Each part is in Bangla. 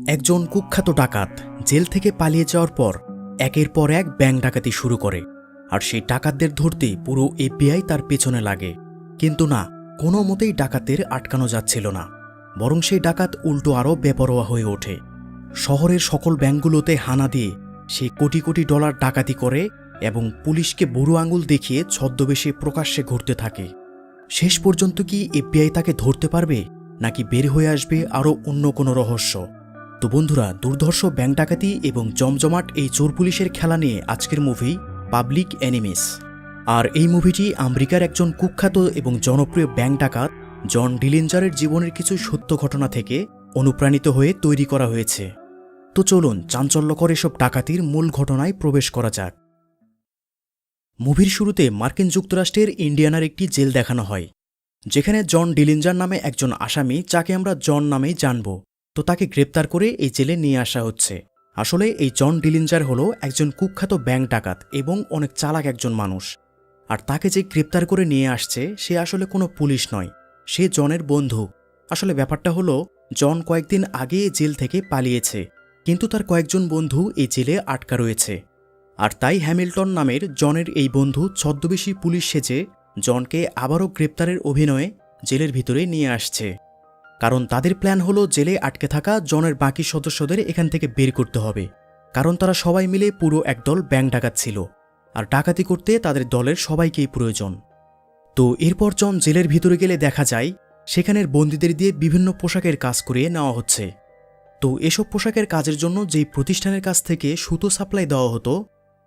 একজন কুখ্যাত ডাকাত জেল থেকে পালিয়ে যাওয়ার পর একের পর এক ব্যাংক ডাকাতি শুরু করে। আর সেই ডাকাতদের ধরতে পুরো এফবিআই তার পেছনে লাগে। কিন্তু না, কোনো মতেই ডাকাতদের আটকানো যাচ্ছিল না। বরং সেই ডাকাত উল্টো আরও বেপরোয়া হয়ে ওঠে। শহরের সকল ব্যাংকগুলোতে হানা দিয়ে সে কোটি কোটি ডলার ডাকাতি করে এবং পুলিশকে বুড়ো আঙুল দেখিয়ে ছদ্মবেশে প্রকাশ্যে ঘুরতে থাকে। শেষ পর্যন্ত কি এফবিআই তাকে ধরতে পারবে, নাকি বের হয়ে আসবে আরও অন্য কোনো রহস্য? তো বন্ধুরা, দুর্ধর্ষ ব্যাংক ডাকাতি এবং জমজমাট এই চোর পুলিশের খেলা নিয়ে আজকের মুভি পাবলিক এনিমিস। আর এই মুভিটি আমেরিকার একজন কুখ্যাত এবং জনপ্রিয় ব্যাংক ডাকাত জন ডিলিঞ্জারের জীবনের কিছু সত্য ঘটনা থেকে অনুপ্রাণিত হয়ে তৈরি করা হয়েছে। তো চলুন চাঞ্চল্যকর এসব ডাকাতির মূল ঘটনায় প্রবেশ করা যাক। মুভির শুরুতে মার্কিন যুক্তরাষ্ট্রের ইন্ডিয়ানার একটি জেল দেখানো হয়, যেখানে জন ডিলিঞ্জার নামে একজন আসামি, যাকে আমরা জন নামেই জানব, তো তাকে গ্রেপ্তার করে এই জেলে নিয়ে আসা হচ্ছে। আসলে এই জন ডিলিঞ্জার হলো একজন কুখ্যাত ব্যাংক ডাকাত এবং অনেক চালাক একজন মানুষ। আর তাকে যে গ্রেপ্তার করে নিয়ে আসছে সে আসলে কোনো পুলিশ নয়, সে জনের বন্ধু। আসলে ব্যাপারটা হলো, জন কয়েকদিন আগে জেল থেকে পালিয়েছে, কিন্তু তার কয়েকজন বন্ধু এই জেলে আটকা রয়েছে। আর তাই হ্যামিল্টন নামের জনের এই বন্ধু ছদ্মবেশী পুলিশ সেজে জনকে আবারও গ্রেপ্তারের অভিনয়ে জেলের ভিতরে নিয়ে আসছে। কারণ তাদের প্ল্যান হলো জেলে আটকে থাকা জনের বাকি সদস্যদের এখান থেকে বের করতে হবে, কারণ তারা সবাই মিলে পুরো একদল ব্যাংক ডাকাত ছিল, আর ডাকাতি করতে তাদের দলের সবাইকেই প্রয়োজন। তো এরপর জন জেলের ভিতরে গেলে দেখা যায় সেখানের বন্দীদের দিয়ে বিভিন্ন পোশাকের কাজ করিয়ে নেওয়া হচ্ছে। তো এসব পোশাকের কাজের জন্য যেই প্রতিষ্ঠানের কাছ থেকে সুতো সাপ্লাই দেওয়া হতো,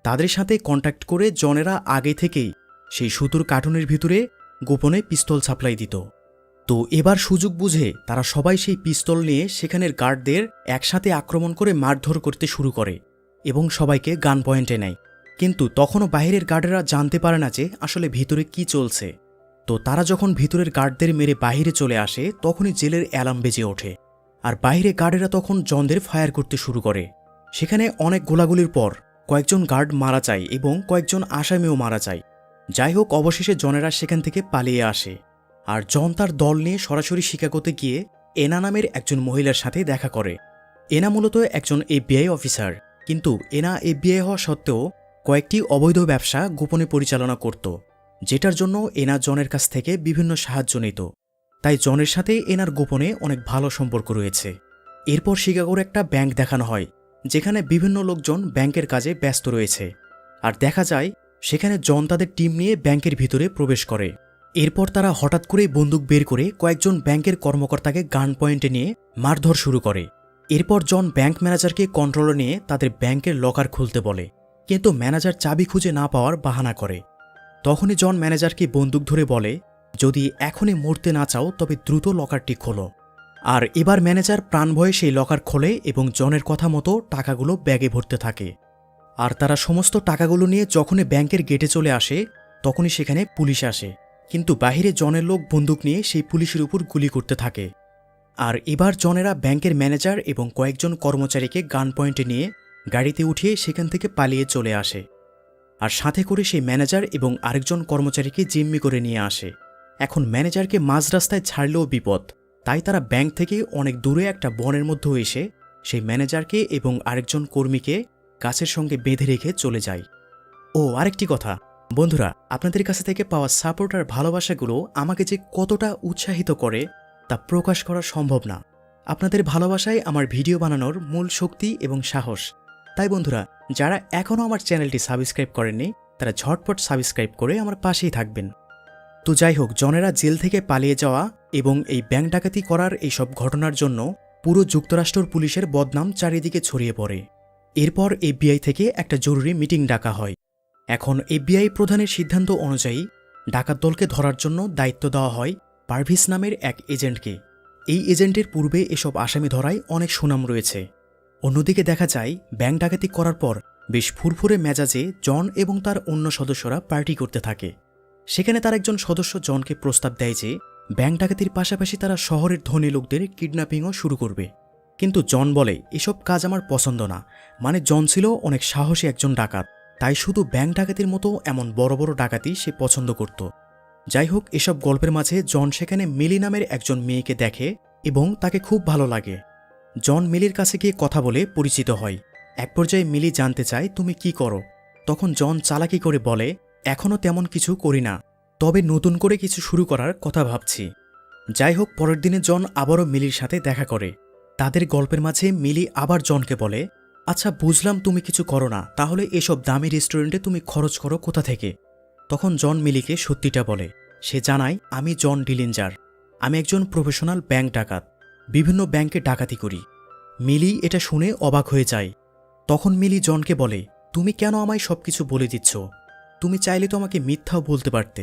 তাদের সাথে কন্ট্যাক্ট করে জনেরা আগে থেকেই সেই সুতোর কার্টুনের ভিতরে গোপনে পিস্তল সাপ্লাই দিত। তো এবার সুযোগ বুঝে তারা সবাই সেই পিস্তল নিয়ে সেখানের গার্ডদের একসাথে আক্রমণ করে মারধর করতে শুরু করে এবং সবাইকে গান পয়েন্টে নেয়। কিন্তু তখনও বাইরের গার্ডেরা জানতে পারে না যে আসলে ভিতরে কি চলছে। তো তারা যখন ভিতরের গার্ডদের মেরে বাইরে চলে আসে, তখনই জেলের অ্যালার্ম বেজে ওঠে। আর বাইরে গার্ডেরা তখন জনদের ফায়ার করতে শুরু করে। সেখানে অনেক গোলাগুলির পর কয়েকজন গার্ড মারা যায় এবং কয়েকজন আসামিও মারা যায়। যাই হোক, অবশেষে জনেরা সেখান থেকে পালিয়ে আসে। আর জন তার দল নিয়ে সরাসরি শিকাগোতে গিয়ে এনা নামের একজন মহিলার সাথে দেখা করে। এনা মূলত একজন এফবিআই অফিসার, কিন্তু এনা এফবিআই হওয়া সত্ত্বেও কয়েকটি অবৈধ ব্যবসা গোপনে পরিচালনা করত, যেটার জন্য এনা জনের কাছ থেকে বিভিন্ন সাহায্য নিত। তাই জনের সাথে এনার গোপনে অনেক ভালো সম্পর্ক রয়েছে। এরপর শিকাগোর একটা ব্যাংক দেখানো হয়, যেখানে বিভিন্ন লোকজন ব্যাংকের কাজে ব্যস্ত রয়েছে। আর দেখা যায় সেখানে জন তাদের টিম নিয়ে ব্যাংকের ভিতরে প্রবেশ করে। এরপর তারা হঠাৎ করেই বন্দুক বের করে কয়েকজন ব্যাংকের কর্মকর্তাকে গান পয়েন্টে নিয়ে মারধর শুরু করে। এরপর জন ব্যাংক ম্যানেজারকে কন্ট্রোলে নিয়ে তাদের ব্যাংকের লকার খুলতে বলে, কিন্তু ম্যানেজার চাবি খুঁজে না পাওয়ার বাহানা করে। তখনই জন ম্যানেজারকে বন্দুক ধরে বলে, যদি এখনই মরতে না চাও তবে দ্রুত লকারটি খোলো। আর এবার ম্যানেজার প্রাণভয়ে সেই লকার খোলে এবং জনের কথা মতো টাকাগুলো ব্যাগে ভরতে থাকে। আর তারা সমস্ত টাকাগুলো নিয়ে যখনই ব্যাংকের গেটে চলে আসে, তখনই সেখানে পুলিশ আসে। কিন্তু বাহিরে জনের লোক বন্দুক নিয়ে সেই পুলিশের উপর গুলি করতে থাকে। আর এবার জনেরা ব্যাংকের ম্যানেজার এবং কয়েকজন কর্মচারীকে গান পয়েন্টে নিয়ে গাড়িতে উঠিয়ে সেখান থেকে পালিয়ে চলে আসে। আর সাথে করে সেই ম্যানেজার এবং আরেকজন কর্মচারীকে জিম্মি করে নিয়ে আসে। এখন ম্যানেজারকে মাঝ রাস্তায় ছাড়লেও বিপদ, তাই তারা ব্যাংক থেকে অনেক দূরে একটা বনের মধ্যে এসে সেই ম্যানেজারকে এবং আরেকজন কর্মীকে গাছের সঙ্গে বেঁধে রেখে চলে যায়। ও আরেকটি কথা বন্ধুরা, আপনাদের কাছে থেকে পাওয়া সাপোর্ট আর ভালোবাসাগুলো আমাকে যে কতটা উৎসাহিত করে তা প্রকাশ করা সম্ভব না। আপনাদের ভালোবাসাই আমার ভিডিও বানানোর মূল শক্তি এবং সাহস। তাই বন্ধুরা, যারা এখনও আমার চ্যানেলটি সাবস্ক্রাইব করেননি, তারা ঝটপট সাবস্ক্রাইব করে আমার পাশেই থাকবেন। তো যাই হোক, জনেরা জেল থেকে পালিয়ে যাওয়া এবং এই ব্যাংক ডাকাতি করার এইসব ঘটনার জন্য পুরো যুক্তরাষ্ট্র পুলিশের বদনাম চারিদিকে ছড়িয়ে পড়ে। এরপর এফবিআই থেকে একটা জরুরি মিটিং ডাকা হয়। এখন এফবিআই প্রধানের সিদ্ধান্ত অনুযায়ী ডাকাত দলকে ধরার জন্য দায়িত্ব দেওয়া হয় পারভিস নামের এক এজেন্টকে। এই এজেন্টের পূর্বে এসব আসামি ধরায় অনেক সুনাম রয়েছে। অন্যদিকে দেখা যায় ব্যাংক ডাকাতি করার পর বেশ ফুরফুরে মেজাজে জন এবং তার অন্য সদস্যরা পার্টি করতে থাকে। সেখানে তার একজন সদস্য জনকে প্রস্তাব দেয় যে ব্যাংক ডাকাতির পাশাপাশি তারা শহরের ধনী লোকদের কিডন্যাপিংও শুরু করবে। কিন্তু জন বলে, এসব কাজ আমার পছন্দ না। মানে জন ছিল অনেক সাহসী একজন ডাকাত, তাই শুধু ব্যাংক ডাকাতির মতো এমন বড় বড় ডাকাতি সে পছন্দ করত। যাই হোক, এসব গল্পের মাঝে জন সেখানে মিলি নামের একজন মেয়েকে দেখে এবং তাকে খুব ভালো লাগে। জন মিলির কাছে গিয়ে কথা বলে পরিচিত হয়। এক পর্যায়ে মিলি জানতে চায় তুমি কি করো। তখন জন চালাকি করে বলে, এখনও তেমন কিছু করি না, তবে নতুন করে কিছু শুরু করার কথা ভাবছি। যাই হোক, পরের দিনে জন আবারও মিলির সাথে দেখা করে। তাদের গল্পের মাঝে মিলি আবার জনকে বলে, আচ্ছা বুঝলাম তুমি কিছু করো না, তাহলে এসব দামি রেস্টুরেন্টে তুমি খরচ করো কোথা থেকে? তখন জন মিলিকে সত্যিটা বলে। সে জানায়, আমি জন ডিলিঞ্জার, আমি একজন প্রফেশনাল ব্যাংক ডাকাত, বিভিন্ন ব্যাংকে ডাকাতি করি। মিলি এটা শুনে অবাক হয়ে যায়। তখন মিলি জনকে বলে, তুমি কেন আমায় সবকিছু বলে দিচ্ছ? তুমি চাইলে তো আমাকে মিথ্যাও বলতে পারতে।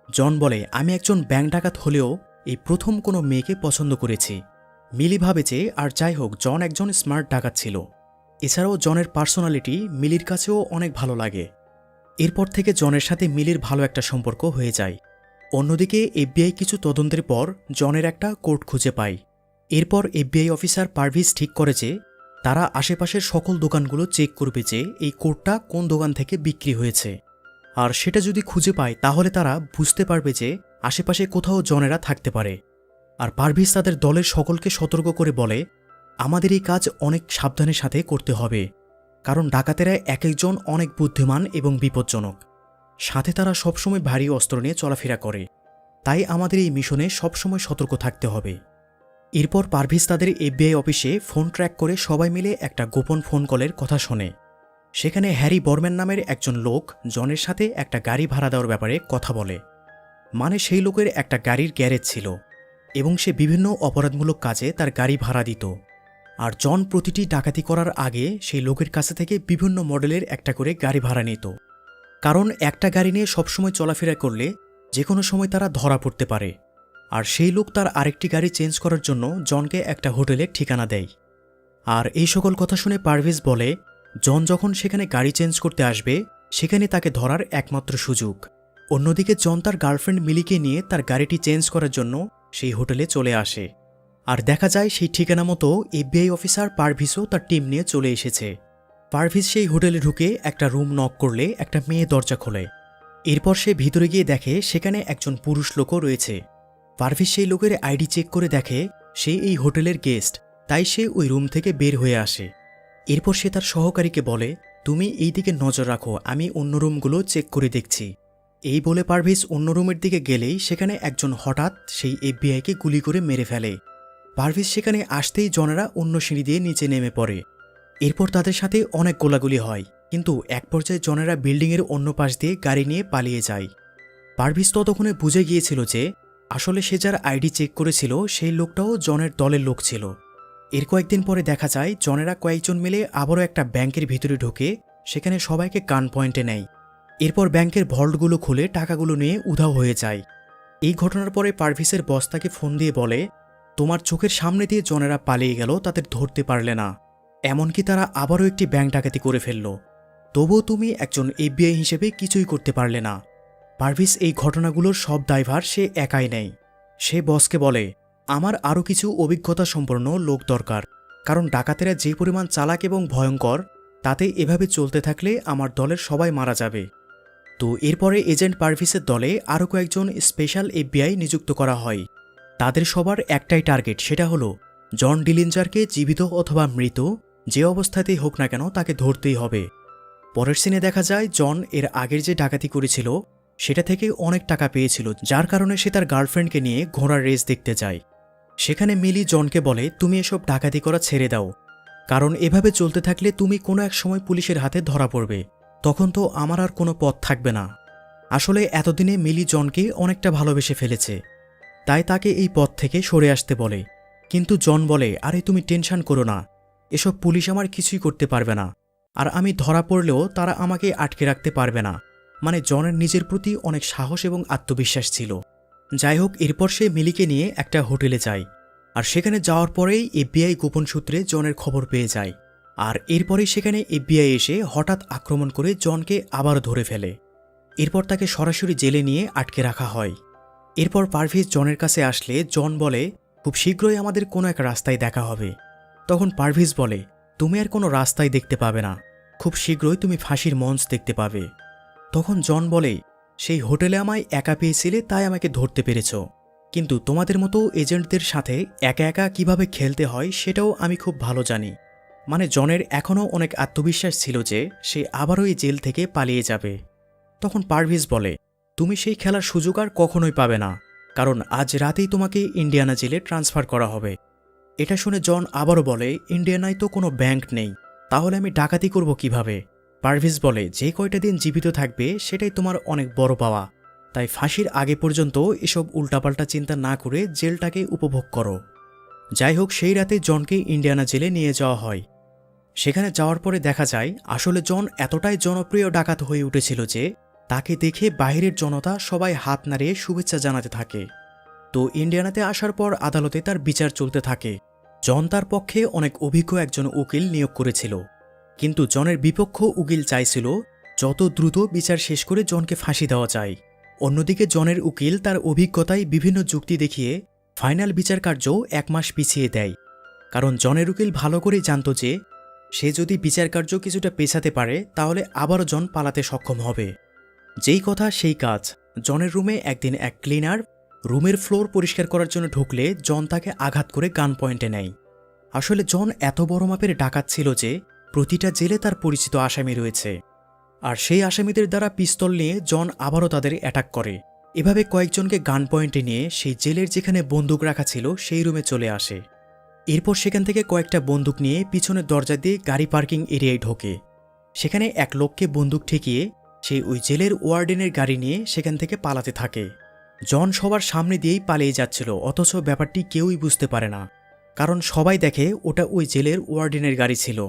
জন বলে, আমি একজন ব্যাংক ডাকাত হলেও এই প্রথম কোনো মেয়েকে পছন্দ করেছি। মিলি ভাবে যে আর যাই হোক, জন একজন স্মার্ট ডাকাত ছিল। এছাড়াও জনের পার্সোনালিটি মিলির কাছেও অনেক ভালো লাগে। এরপর থেকে জনের সাথে মিলির ভালো একটা সম্পর্ক হয়ে যায়। অন্যদিকে এফবিআই কিছু তদন্তের পর জনের একটা কোড খুঁজে পায়। এরপর এফবিআই অফিসার পারভিজ ঠিক করে যে তারা আশেপাশের সকল দোকানগুলো চেক করবে যে এই কোডটা কোন দোকান থেকে বিক্রি হয়েছে। আর সেটা যদি খুঁজে পায় তাহলে তারা বুঝতে পারবে যে আশেপাশে কোথাও জনেরা থাকতে পারে। আর পারভিজ তাদের দলের সকলকে সতর্ক করে বলে, আমাদের এই কাজ অনেক সাবধানের সাথে করতে হবে, কারণ ডাকাতেরা এক একজন অনেক বুদ্ধিমান এবং বিপজ্জনক। সাথে তারা সবসময় ভারী অস্ত্র নিয়ে চলাফেরা করে, তাই আমাদের এই মিশনে সবসময় সতর্ক থাকতে হবে। এরপর পারভিজ তাদের এফবিআই অফিসে ফোন ট্র্যাক করে সবাই মিলে একটা গোপন ফোন কলের কথা শোনে। সেখানে হ্যারি বর্ম্যান নামের একজন লোক জনের সাথে একটা গাড়ি ভাড়া দেওয়ার ব্যাপারে কথা বলে। মানে সেই লোকের একটা গাড়ির গ্যারেজ ছিল এবং সে বিভিন্ন অপরাধমূলক কাজে তার গাড়ি ভাড়া দিত। আর জন প্রতিটি ডাকাতি করার আগে সেই লোকের কাছে থেকে বিভিন্ন মডেলের একটা করে গাড়ি ভাড়া নিত, কারণ একটা গাড়ি নিয়ে সবসময় চলাফেরা করলে যে কোনো সময় তারা ধরা পড়তে পারে। আর সেই লোক তার আরেকটি গাড়ি চেঞ্জ করার জন্য জনকে একটা হোটেলের ঠিকানা দেয়। আর এই সকল কথা শুনে পারভেজ বলে, জন যখন সেখানে গাড়ি চেঞ্জ করতে আসবে সেখানে তাকে ধরার একমাত্র সুযোগ। অন্যদিকে জন তার গার্লফ্রেন্ড মিলিকে নিয়ে তার গাড়িটি চেঞ্জ করার জন্য সেই হোটেলে চলে আসে। আর দেখা যায় সেই ঠিকানা মতো এফবিআই অফিসার পারভিজও তার টিম নিয়ে চলে এসেছে। পারভিজ সেই হোটেলে ঢুকে একটা রুম নক করলে একটা মেয়ে দরজা খোলে। এরপর সে ভিতরে গিয়ে দেখে সেখানে একজন পুরুষ লোকও রয়েছে। পারভিজ সেই লোকের আইডি চেক করে দেখে সে এই হোটেলের গেস্ট, তাই সে ওই রুম থেকে বের হয়ে আসে। এরপর সে তার সহকারীকে বলে, তুমি এই দিকে নজর রাখো, আমি অন্য রুমগুলো চেক করে দেখছি। এই বলে পারভিজ অন্য রুমের দিকে গেলেই সেখানে একজন হঠাৎ সেই এফবিআইকে গুলি করে মেরে ফেলে। পারভিজ সেখানে আসতেই জনেরা অন্য সিঁড়ি দিয়ে নিচে নেমে পড়ে। এরপর তাদের সাথে অনেক গোলাগুলি হয়, কিন্তু এক পর্যায়ে জনেরা বিল্ডিংয়ের অন্য পাশ দিয়ে গাড়ি নিয়ে পালিয়ে যায়। পারভিজ ততক্ষণে বুঝে গিয়েছিল যে আসলে সে যার আইডি চেক করেছিল সেই লোকটাও জনের দলের লোক ছিল। এর কয়েকদিন পরে দেখা যায় জনেরা কয়েকজন মিলে আবারও একটা ব্যাংকের ভিতরে ঢুকে সেখানে সবাইকে গান পয়েন্টে নেয়। এরপর ব্যাংকের ভল্টগুলো খুলে টাকাগুলো নিয়ে উধাও হয়ে যায়। এই ঘটনার পরে পারভিজের বস তাকে ফোন দিয়ে বলে, তোমার চোখের সামনে দিয়ে জনেরা পালিয়ে গেল, তাদের ধরতে পারলে না, এমনকি তারা আবারও একটি ব্যাংক ডাকাতি করে ফেলল, তবুও তুমি একজন এফবিআই হিসেবে কিছুই করতে পারলে না। পারভিজ এই ঘটনাগুলোর সব দায়ভার সে একাই নেয়। সে বসকে বলে, আমার আরও কিছু অভিজ্ঞতা সম্পন্ন লোক দরকার, কারণ ডাকাতেরা যে পরিমাণ চালাক এবং ভয়ঙ্কর তাতে এভাবে চলতে থাকলে আমার দলের সবাই মারা যাবে। তো এরপরে এজেন্ট পারভিজের দলে আরও কয়েকজন স্পেশাল এফবিআই নিযুক্ত করা হয়। তাদের সবার একটাই টার্গেট, সেটা হলো জন ডিলিঞ্জারকে জীবিত অথবা মৃত যে অবস্থাতেই হোক না কেন তাকে ধরতেই হবে। পরের সিনে দেখা যায় জন এর আগের যে ডাকাতি করেছিল সেটা থেকে অনেক টাকা পেয়েছিল, যার কারণে সে তার গার্লফ্রেন্ডকে নিয়ে ঘোড়ার রেস দেখতে যায়। সেখানে মিলি জনকে বলে, তুমি এসব ডাকাতি করা ছেড়ে দাও, কারণ এভাবে চলতে থাকলে তুমি কোনো এক সময় পুলিশের হাতে ধরা পড়বে, তখন তো আমার আর কোনো পথ থাকবে না। আসলে এতদিনে মিলি জনকে অনেকটা ভালোবেসে ফেলেছে, তাই তাকে এই পথ থেকে সরে আসতে বলে। কিন্তু জন বলে, আরে তুমি টেনশন করো না, এসব পুলিশ আমার কিছুই করতে পারবে না, আর আমি ধরা পড়লেও তারা আমাকে আটকে রাখতে পারবে না। মানে জনের নিজের প্রতি অনেক সাহস এবং আত্মবিশ্বাস ছিল। যাই হোক, এরপর সে মিলিকে নিয়ে একটা হোটেলে যায়, আর সেখানে যাওয়ার পরেই এফবিআই গোপন সূত্রে জনের খবর পেয়ে যায়। আর এরপরেই সেখানে এফবিআই এসে হঠাৎ আক্রমণ করে জনকে আবার ধরে ফেলে। এরপর তাকে সরাসরি জেলে নিয়ে আটকে রাখা হয়। এরপর পারভিজ জনের কাছে আসলে জন বলে, খুব শীঘ্রই আমাদের কোনো এক রাস্তায় দেখা হবে। তখন পারভিজ বলে, তুমি আর কোনো রাস্তায় দেখতে পাবে না, খুব শীঘ্রই তুমি ফাঁসির মঞ্চ দেখতে পাবে। তখন জন বলে, সেই হোটেলে আমায় একা পেয়েছিলে তাই আমাকে ধরতে পেরেছ, কিন্তু তোমাদের মতো এজেন্টদের সাথে একা একা কিভাবে খেলতে হয় সেটাও আমি খুব ভালো জানি। মানে জনের এখনও অনেক আত্মবিশ্বাস ছিল যে সে আবারও এই জেল থেকে পালিয়ে যাবে। তখন পারভেজ বলে, তুমি সেই খেলার সুযোগ আর কখনোই পাবে না, কারণ আজ রাতেই তোমাকে ইন্ডিয়ানা জেলে ট্রান্সফার করা হবে। এটা শুনে জন আবারও বলে, ইন্ডিয়ানায় তো কোনো ব্যাংক নেই, তাহলে আমি ডাকাতি করব কিভাবে? পারভেজ বলে, যে কয়টা দিন জীবিত থাকবে সেটাই তোমার অনেক বড় পাওয়া, তাই ফাঁসির আগে পর্যন্ত এসব উল্টাপাল্টা চিন্তা না করে জেলটাকে উপভোগ করো। যাই হোক, সেই রাতে জনকে ইন্ডিয়ানা জেলে নিয়ে যাওয়া হয়। সেখানে যাওয়ার পরে দেখা যায় আসলে জন এতটাই জনপ্রিয় ডাকাত হয়ে উঠেছিল যে তাকে দেখে বাইরের জনতা সবাই হাত নাড়িয়ে শুভেচ্ছা জানাতে থাকে। তো ইন্ডিয়ানাতে আসার পর আদালতে তার বিচার চলতে থাকে। জন তার পক্ষে অনেক অভিজ্ঞ একজন উকিল নিয়োগ করেছিল, কিন্তু জনের বিপক্ষ উকিল চাইছিল যত দ্রুত বিচার শেষ করে জনকে ফাঁসি দেওয়া যায়। অন্যদিকে জনের উকিল তার অভিজ্ঞতায় বিভিন্ন যুক্তি দেখিয়ে ফাইনাল বিচার কার্য 1 মাস পিছিয়ে দেয়, কারণ জনের উকিল ভালো করেই জানত যে সে যদি বিচার কার্য কিছুটা পেছাতে পারে তাহলে আবারও জন পালাতে সক্ষম হবে। যেই কথা সেই কাজ। জনের রুমে একদিন এক ক্লিনার রুমের ফ্লোর পরিষ্কার করার জন্য ঢুকলে জন তাকে আঘাত করে গান পয়েন্টে নেয়। আসলে জন এত বড় মাপের ডাকাত ছিল যে প্রতিটা জেলে তার পরিচিত আসামি রয়েছে, আর সেই আসামিদের দ্বারা পিস্তল নিয়ে জন আবারও তাদের অ্যাটাক করে। এভাবে কয়েকজনকে গান পয়েন্টে নিয়ে সেই জেলের যেখানে বন্দুক রাখা ছিল সেই রুমে চলে আসে। এরপর সেখান থেকে কয়েকটা বন্দুক নিয়ে পিছনের দরজা দিয়ে গাড়ি পার্কিং এরিয়ায় ঢোকে। সেখানে এক লোককে বন্দুক ঠেকিয়ে সেই ওই জেলের ওয়ার্ডেনের গাড়ি নিয়ে সেখান থেকে পালাতে থাকে। জন সবার সামনে দিয়েই পালিয়ে যাচ্ছিল, অথচ ব্যাপারটি কেউই বুঝতে পারে না, কারণ সবাই দেখে ওটা ওই জেলের ওয়ার্ডেনের গাড়ি ছিল।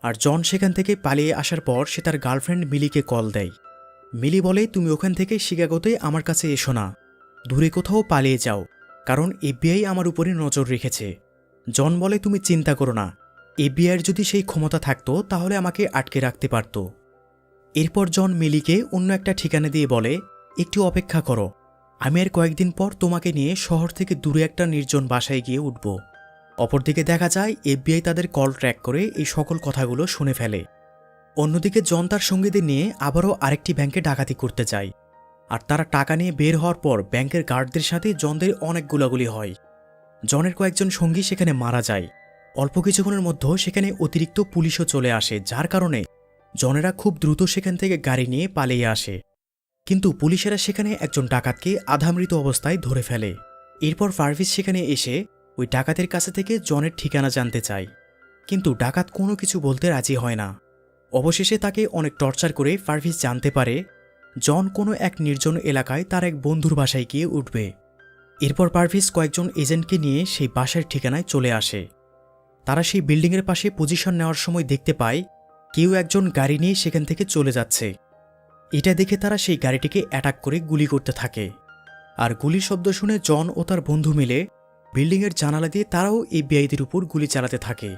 আর জন সেখান থেকে পালিয়ে আসার পর সে তার গার্লফ্রেন্ড মিলিকে কল দেয়। মিলি বলে, তুমি ওখান থেকে শিকাগোতে আমার কাছে এসো না, দূরে কোথাও পালিয়ে যাও, কারণ এফবিআই আমার উপরে নজর রেখেছে। জন বলে, তুমি চিন্তা করো না, এফবিআইয়ের যদি সেই ক্ষমতা থাকতো তাহলে আমাকে আটকে রাখতে পারত। এরপর জন মিলিকে অন্য একটা ঠিকানা দিয়ে বলে, একটু অপেক্ষা করো, আমি আর কয়েকদিন পর তোমাকে নিয়ে শহর থেকে দূরে একটা নির্জন বাসায় গিয়ে উঠব। অপরদিকে দেখা যায় এফবিআই তাদের কল ট্র্যাক করে এই সকল কথাগুলো শুনে ফেলে। অন্যদিকে জন তার সঙ্গীদের নিয়ে আবারও আরেকটি ব্যাংকে ডাকাতি করতে যায়, আর তারা টাকা নিয়ে বের হওয়ার পর ব্যাংকের গার্ডদের সাথে জনদের অনেক গোলাগুলি হয়। জনের কয়েকজন সঙ্গী সেখানে মারা যায়। অল্প কিছুক্ষণের মধ্যে সেখানে অতিরিক্ত পুলিশও চলে আসে, যার কারণে জনেরা খুব দ্রুত সেখান থেকে গাড়ি নিয়ে পালিয়ে আসে। কিন্তু পুলিশেরা সেখানে একজন ডাকাতকে আধামৃত অবস্থায় ধরে ফেলে। এরপর পারভেজ সেখানে এসে ওই ডাকাতের কাছে থেকে জনের ঠিকানা জানতে চায়, কিন্তু ডাকাত কোনো কিছু বলতে রাজি হয় না। অবশেষে তাকে অনেক টর্চার করে পারভেজ জানতে পারে জন কোনো এক নির্জন এলাকায় তার এক বন্ধুর বাসায় গিয়ে উঠবে। এরপর পারভেজ কয়েকজন এজেন্টকে নিয়ে সেই বাসার ঠিকানায় চলে আসে। তারা সেই বিল্ডিংয়ের পাশে পজিশন নেওয়ার সময় দেখতে পায় কেউ একজন গাড়ি নিয়ে সেখান থেকে চলে যাচ্ছে। এটা দেখে তারা সেই গাড়িটিকে অ্যাটাক করে গুলি করতে থাকে। আর গুলির শব্দ শুনে জন ও তার বন্ধু মিলে বিল্ডিংয়ের জানালা দিয়ে তারাও এফবিআইদের উপর গুলি চালাতে থাকে।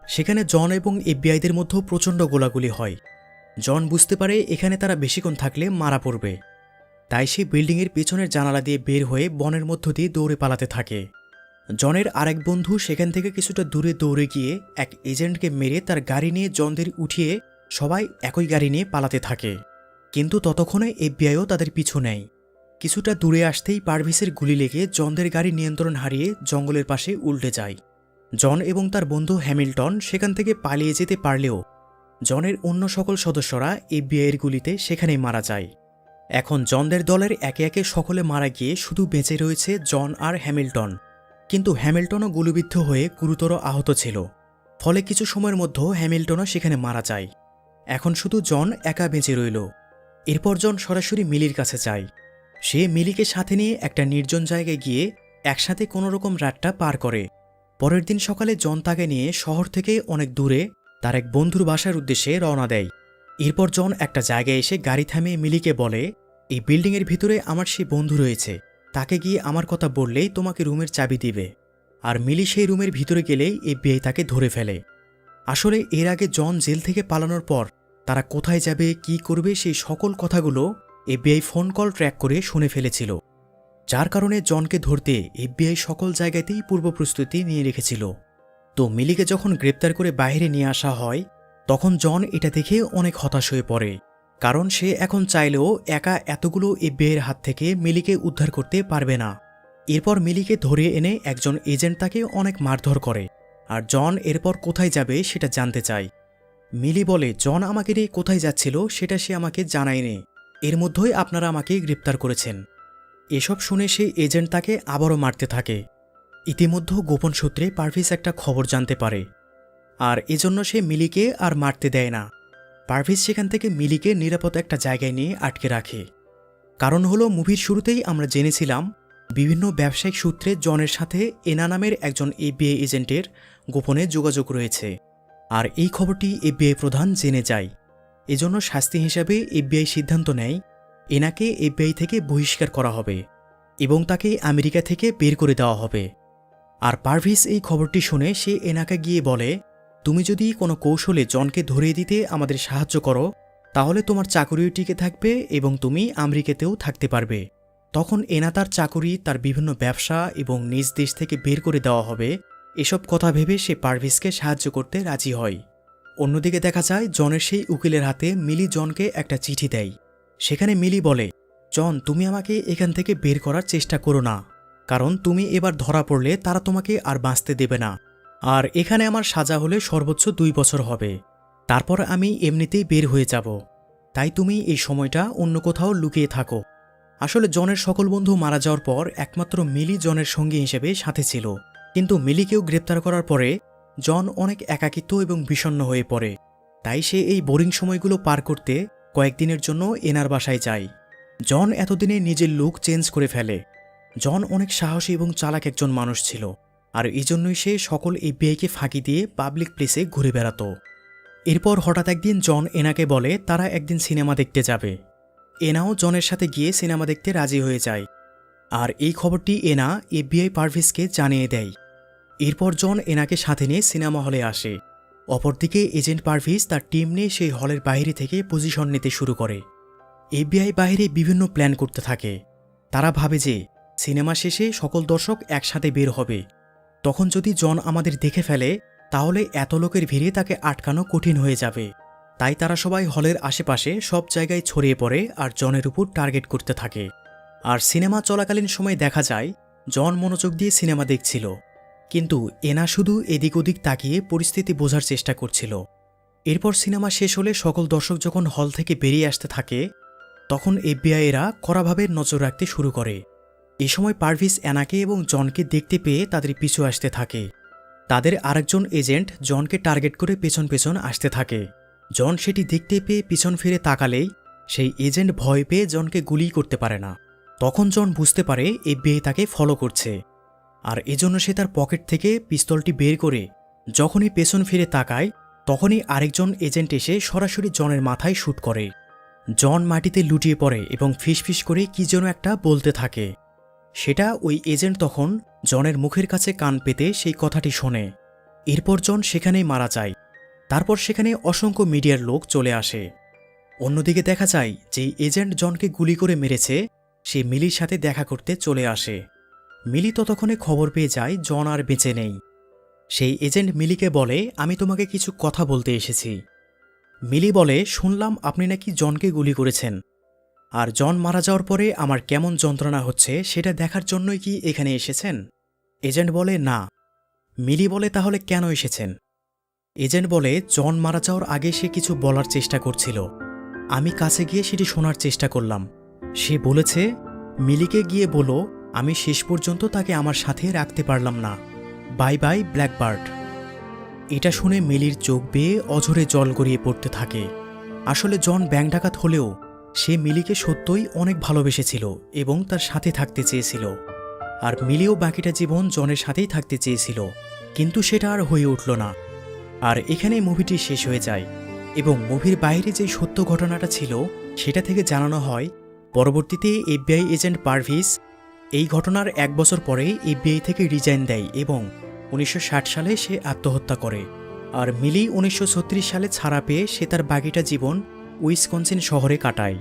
সেখানে জন এবং এফবিআইদের মধ্যেও প্রচণ্ড গোলাগুলি হয়। জন বুঝতে পারে এখানে তারা বেশিক্ষণ থাকলে মারা পড়বে, তাই সে বিল্ডিংয়ের পেছনের জানালা দিয়ে বের হয়ে বনের মধ্য দিয়ে দৌড়ে পালাতে থাকে। জনের আরেক বন্ধু সেখান থেকে কিছুটা দূরে দৌড়ে গিয়ে এক এজেন্টকে মেরে তার গাড়ি নিয়ে জনদের উঠিয়ে সবাই একই গাড়ি নিয়ে পালাতে থাকে। কিন্তু ততক্ষণে এফবিআইও তাদের পিছু নেয়। কিছুটা দূরে আসতেই পারভেজের গুলি লেগে জনদের গাড়ি নিয়ন্ত্রণ হারিয়ে জঙ্গলের পাশে উল্টে যায়। জন এবং তার বন্ধু হ্যামিল্টন সেখান থেকে পালিয়ে যেতে পারলেও জনের অন্য সকল সদস্যরা এফবিআইয়ের গুলিতে সেখানেই মারা যায়। এখন জনদের দলের একে একে সকলে মারা গিয়ে শুধু বেঁচে রয়েছে জন আর হ্যামিল্টন। কিন্তু হ্যামিল্টনও গুলিবিদ্ধ হয়ে গুরুতর আহত ছিল, ফলে কিছু সময়ের মধ্যে হ্যামিল্টনও সেখানে মারা যায়। এখন শুধু জন একা বেঁচে রইল। এরপর জন সরাসরি মিলির কাছে যায়। সে মিলিকে সাথে নিয়ে একটা নির্জন জায়গায় গিয়ে একসাথে কোনোরকম রাতটা পার করে। পরের দিন সকালে জন তাকে নিয়ে শহর থেকে অনেক দূরে তার এক বন্ধুর বাসার উদ্দেশ্যে রওনা দেয়। এরপর জন একটা জায়গায় এসে গাড়ি থামিয়ে মিলিকে বলে, এই বিল্ডিংয়ের ভিতরে আমার সেই বন্ধু রয়েছে, তাকে গিয়ে আমার কথা বললেই তোমাকে রুমের চাবি দিবে। আর মিলি সেই রুমের ভিতরে গেলেই এফবিআই তাকে ধরে ফেলে। আসলে এর আগে জন জেল থেকে পালানোর পর তারা কোথায় যাবে, কি করবে, সেই সকল কথাগুলো এফবিআই ফোন কল ট্র্যাক করে শুনে ফেলেছিল, যার কারণে জনকে ধরতে এফবিআই সকল জায়গাতেই পূর্ব প্রস্তুতি নিয়ে রেখেছিল। তো মিলিকে যখন গ্রেপ্তার করে বাইরে নিয়ে আসা হয় তখন জন এটা দেখে অনেক হতাশ হয়ে পড়ে, কারণ সে এখন চাইলেও একা এতগুলো এফবিআইয়ের হাত থেকে মিলিকে উদ্ধার করতে পারবে না। এরপর মিলিকে ধরে এনে একজন এজেন্ট তাকে অনেক মারধর করে, আর জন এরপর কোথায় যাবে সেটা জানতে চায়। মিলি বলে, জন আমাকে নিয়ে কোথায় যাচ্ছিল সেটা সে আমাকে জানায়নি, এর মধ্যেই আপনারা আমাকে গ্রেপ্তার করেছেন। এসব শুনে সেই এজেন্ট তাকে আবারও মারতে থাকে। ইতিমধ্যে গোপন সূত্রে পারভেজ একটা খবর জানতে পারে, আর এজন্য সে মিলিকে আর মারতে দেয় না। পারভেজ সেখান থেকে মিলিকে নিরাপদ একটা জায়গায় নিয়ে আটকে রাখে। কারণ হলো, মুভির শুরুতেই আমরা জেনেছিলাম বিভিন্ন ব্যবসায়িক সূত্রে জনের সাথে এনা নামের একজন এফবিআই এজেন্টের গোপনে যোগাযোগ রয়েছে, আর এই খবরটি এফবিআই প্রধান জেনে যায়। এজন্য শাস্তি হিসাবে এফবিআই সিদ্ধান্ত নেয় এনাকে এফবিআই থেকে বহিষ্কার করা হবে এবং তাকে আমেরিকা থেকে বের করে দেওয়া হবে। আর পারভেজ এই খবরটি শুনে সে এনাকে গিয়ে বলে, তুমি যদি কোনো কৌশলে জনকে ধরিয়ে দিতে আমাদের সাহায্য করো তাহলে তোমার চাকুরিও টিকে থাকবে এবং তুমি আমেরিকাতেও থাকতে পারবে। তখন এনা তার চাকুরি, তার বিভিন্ন ব্যবসা এবং নিজ দেশ থেকে বের করে দেওয়া হবে, এসব কথা ভেবে সে পারভেজকে সাহায্য করতে রাজি হয়। অন্যদিকে দেখা যায় জনের সেই উকিলের হাতে মিলি জনকে একটা চিঠি দেয়। সেখানে মিলি বলে, জন, তুমি আমাকে এখান থেকে বের করার চেষ্টা করো না, কারণ তুমি এবার ধরা পড়লে তারা তোমাকে আর বাঁচতে দেবে না। আর এখানে আমার সাজা হলে সর্বোচ্চ 2 বছর হবে, তারপর আমি এমনিতেই বের হয়ে যাব। তাই তুমি এই সময়টা অন্য কোথাও লুকিয়ে থাকো। আসলে জনের সকল বন্ধু মারা যাওয়ার পর একমাত্র মিলি জনের সঙ্গী হিসেবে সাথে ছিল, কিন্তু মিলিকেও গ্রেপ্তার করার পরে জন অনেক একাকিত্ব এবং বিষণ্ণ হয়ে পড়ে। তাই সে এই বোরিং সময়গুলো পার করতে কয়েকদিনের জন্য এনার বাসায় যায়। জন এতদিনে নিজের লুক চেঞ্জ করে ফেলে। জন অনেক সাহসী এবং চালাক একজন মানুষ ছিল, আর এই জন্যই সে সকল এফবিআইকে ফাঁকি দিয়ে পাবলিক প্লেসে ঘুরে বেড়াত। এরপর হঠাৎ একদিন জন এনাকে বলে তারা একদিন সিনেমা দেখতে যাবে। এনাও জনের সাথে গিয়ে সিনেমা দেখতে রাজি হয়ে যায়, আর এই খবরটি এনা এফবিআই পারভেজকে জানিয়ে দেয়। এরপর জন এনাকে সাথে নিয়ে সিনেমা হলে আসে। অপরদিকে এজেন্ট পারভেজ তার টিম নিয়ে সেই হলের বাইরে থেকে পজিশন নিতে শুরু করে। এফবিআই বাইরে বিভিন্ন প্ল্যান করতে থাকে। তারা ভাবে যে সিনেমা শেষে সকল দর্শক একসাথে বের হবে, তখন যদি জন আমাদের দেখে ফেলে তাহলে এত লোকের ভিড়ে তাকে আটকানো কঠিন হয়ে যাবে। তাই তারা সবাই হলের আশেপাশে সব জায়গায় ছড়িয়ে পড়ে আর জনের উপর টার্গেট করতে থাকে। আর সিনেমা চলাকালীন সময় দেখা যায় জন মনোযোগ দিয়ে সিনেমা দেখছিল, কিন্তু এনা শুধু এদিক ওদিক তাকিয়ে পরিস্থিতি বোঝার চেষ্টা করছিল। এরপর সিনেমা শেষ হলে সকল দর্শক যখন হল থেকে বেরিয়ে আসতে থাকে, তখন এফবিআইয়েরা কড়াভাবে নজর রাখতে শুরু করে। এ সময় পারভেজ এনাকে এবং জনকে দেখতে পেয়ে তাদের পিছু আসতে থাকে। তাদের আরেকজন এজেন্ট জনকে টার্গেট করে পেছন পেছন আসতে থাকে। জন সেটি দেখতে পেয়ে পিছন ফিরে তাকালেই সেই এজেন্ট ভয় পেয়ে জনকে গুলি করতে পারে না। তখন জন বুঝতে পারে এফবিআই তাকে ফলো করছে, আর এজন্য সে তার পকেট থেকে পিস্তলটি বের করে যখনই পেছন ফিরে তাকায় তখনই আরেকজন এজেন্ট এসে সরাসরি জনের মাথায় শ্যুট করে। জন মাটিতে লুটিয়ে পড়ে এবং ফিসফিস করে কি যেন একটা বলতে থাকে। সেটা ওই এজেন্ট তখন জনের মুখের কাছে কান পেতে সেই কথাটি শোনে। এরপর জন সেখানেই মারা যায়। তারপর সেখানে অসংখ্য মিডিয়ার লোক চলে আসে। অন্যদিকে দেখা যায় যে এজেন্ট জনকে গুলি করে মেরেছে সে মিলির সাথে দেখা করতে চলে আসে। মিলি ততক্ষণে খবর পেয়ে যায় জন আর বেঁচে নেই। সেই এজেন্ট মিলিকে বলে, আমি তোমাকে কিছু কথা বলতে এসেছি। মিলি বলে, শুনলাম আপনি নাকি জনকে গুলি করেছেন, আর জন মারা যাওয়ার পরে আমার কেমন যন্ত্রণা হচ্ছে সেটা দেখার জন্যই কি এখানে এসেছেন? এজেন্ট বলে, না। মিলি বলে, তাহলে কেন এসেছেন? এজেন্ট বলে, জন মারা যাওয়ার আগে সে কিছু বলার চেষ্টা করছিল, আমি কাছে গিয়ে সেটি শোনার চেষ্টা করলাম। সে বলেছে, মিলিকে গিয়ে বলো আমি শেষ পর্যন্ত তাকে আমার সাথে রাখতে পারলাম না, বাই বাই ব্ল্যাকবার্ড। এটা শুনে মিলির চোখ বেয়ে অঝরে জল গড়িয়ে পড়তে থাকে। আসলে জন ব্যাংক ডাকাত হলেও সে মিলিকে সত্যই অনেক ভালোবেসেছিল এবং তার সাথে থাকতে চেয়েছিল, আর মিলিও বাকিটা জীবন জনের সাথেই থাকতে চেয়েছিল, কিন্তু সেটা আর হয়ে উঠল না। আর এখানেই মুভিটি শেষ হয়ে যায় এবং মুভির বাইরে যে সত্য ঘটনাটা ছিল সেটা থেকে জানানো হয় পরবর্তীতে এফবিআই এজেন্ট পারভেজ এই ঘটনার 1 বছর পরে এফবিআই থেকে রিজাইন দেয় এবং 1960 সালে সে আত্মহত্যা করে। আর মিলি 1936 সালে ছাড়া পেয়ে সে তার বাকিটা জীবন উইসকনসিন শহরে কাটায়।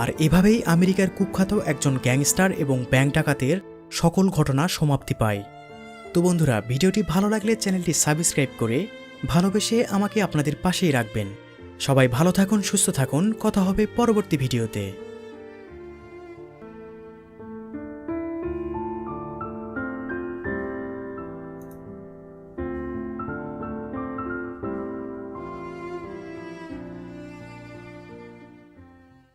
আর এভাবেই আমেরিকার কুখ্যাত একজন গ্যাংস্টার এবং ব্যাংক ডাকাতের সকল ঘটনা সমাপ্তি পায়। তো বন্ধুরা, ভিডিওটি ভালো লাগলে চ্যানেলটি সাবস্ক্রাইব করে ভালোবেসে আমাকে আপনাদের পাশেই রাখবেন। সবাই ভালো থাকুন, সুস্থ থাকুন, কথা হবে পরবর্তী ভিডিওতে।